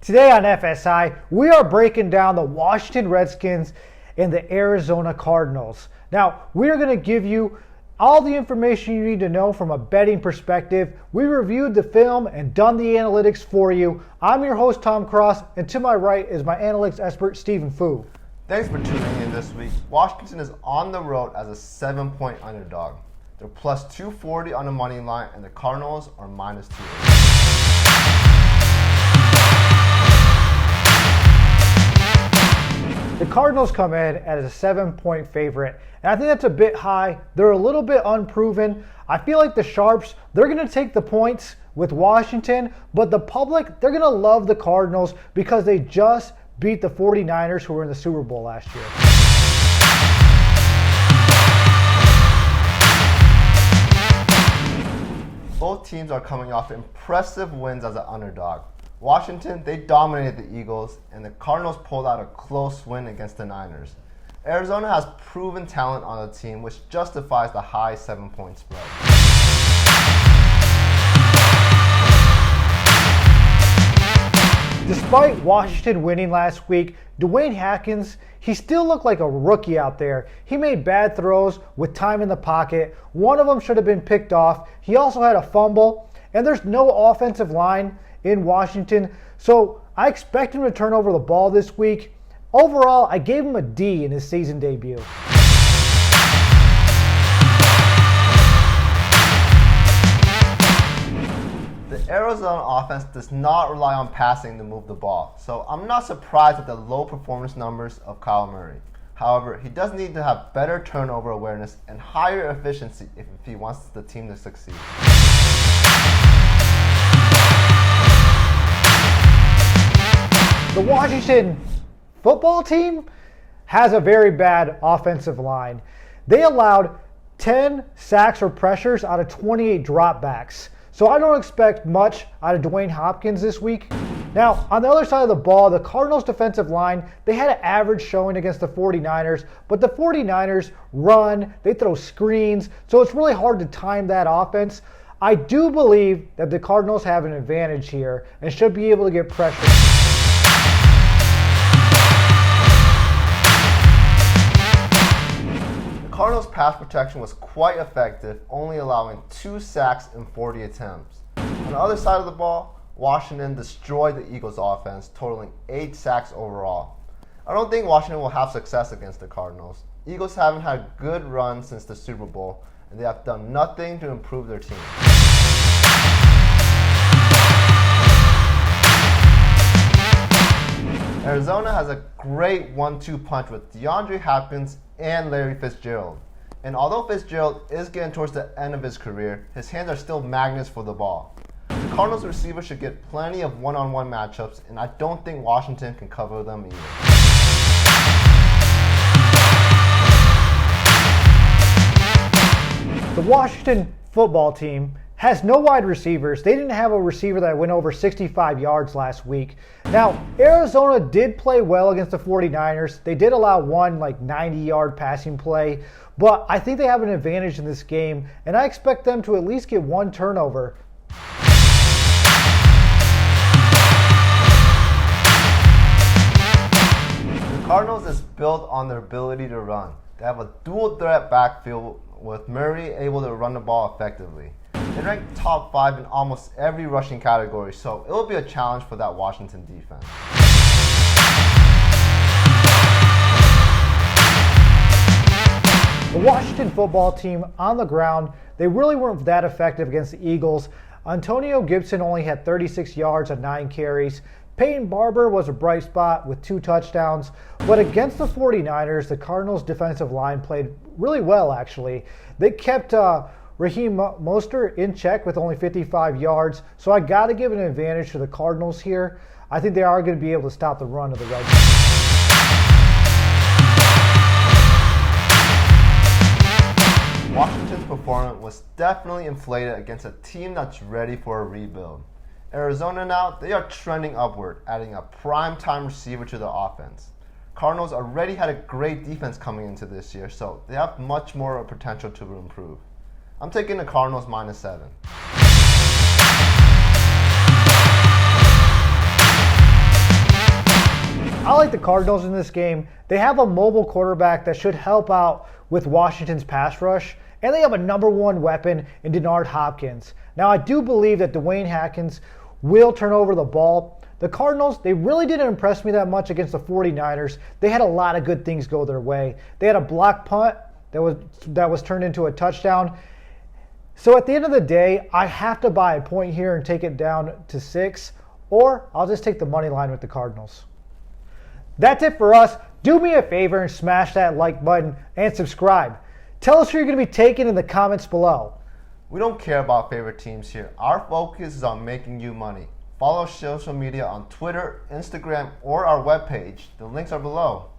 Today on FSI, we are breaking down the Washington Redskins and the Arizona Cardinals. Now, we are going to give you all the information you need to know from a betting perspective. We reviewed the film and done the analytics for you. I'm your host, Tom Cross, and to my right is my analytics expert, Stephen Fu. Thanks for tuning in this week. Washington is on the road as a 7-point underdog. They're plus 240 on the money line, and the Cardinals are minus 2. The Cardinals come in as a 7-point favorite, and I think that's a bit high. They're a little bit unproven. I feel like the Sharps, they're going to take the points with Washington, but the public, they're going to love the Cardinals because they just beat the 49ers who were in the Super Bowl last year. Both teams are coming off impressive wins as an underdog. Washington, they dominated the Eagles, and the Cardinals pulled out a close win against the Niners. Arizona has proven talent on the team, which justifies the high 7-point spread. Despite Washington winning last week, Dwayne Haskins, he still looked like a rookie out there. He made bad throws with time in the pocket. One of them should have been picked off. He also had a fumble, and there's no offensive line in Washington, so I expect him to turn over the ball this week. Overall, I gave him a D in his season debut. The Arizona offense does not rely on passing to move the ball, so I'm not surprised at the low performance numbers of Kyle Murray. However, he does need to have better turnover awareness and higher efficiency if he wants the team to succeed. The Washington football team has a very bad offensive line. They allowed 10 sacks or pressures out of 28 dropbacks. So I don't expect much out of Dwayne Hopkins this week. Now, on the other side of the ball, the Cardinals defensive line, they had an average showing against the 49ers, but the 49ers run, they throw screens, so it's really hard to time that offense. I do believe that the Cardinals have an advantage here and should be able to get pressure. Cardinals' pass protection was quite effective, only allowing 2 sacks in 40 attempts. On the other side of the ball, Washington destroyed the Eagles' offense, totaling 8 sacks overall. I don't think Washington will have success against the Cardinals. Eagles haven't had a good run since the Super Bowl, and they have done nothing to improve their team. Arizona has a great 1-2 punch with DeAndre Hopkins and Larry Fitzgerald. And although Fitzgerald is getting towards the end of his career, his hands are still magnets for the ball. The Cardinals receivers should get plenty of one-on-one matchups, and I don't think Washington can cover them either. The Washington football team has no wide receivers. They didn't have a receiver that went over 65 yards last week. Now, Arizona did play well against the 49ers. They did allow one 90-yard passing play, but I think they have an advantage in this game, and I expect them to at least get one turnover. The Cardinals is built on their ability to run. They have a dual threat backfield with Murray able to run the ball effectively. They rank top 5 in almost every rushing category, so it will be a challenge for that Washington defense. The Washington football team on the ground, they really weren't that effective against the Eagles. Antonio Gibson only had 36 yards on 9 carries. Peyton Barber was a bright spot with 2 touchdowns. But against the 49ers, the Cardinals' defensive line played really well, actually. They kept Raheem Mostert in check with only 55 yards. So I got to give an advantage to the Cardinals here. I think they are going to be able to stop the run of the Redskins. Washington's performance was definitely inflated against a team that's ready for a rebuild. Arizona now, they are trending upward, adding a prime-time receiver to the offense. Cardinals already had a great defense coming into this year, so they have much more potential to improve. I'm taking the Cardinals -7. like the Cardinals in this game. They have a mobile quarterback that should help out with Washington's pass rush, and they have a number one weapon in Denard Hopkins. Now, I do believe that Dwayne Haskins will turn over the ball. The Cardinals, they really didn't impress me that much against the 49ers. They had a lot of good things go their way. They had a block punt that was turned into a touchdown. So at the end of the day, I have to buy a point here and take it down to 6, or I'll just take the money line with the Cardinals. That's it for us. Do me a favor and smash that like button and subscribe. Tell us who you're going to be taking in the comments below. We don't care about favorite teams here. Our focus is on making you money. Follow social media on Twitter, Instagram, or our webpage. The links are below.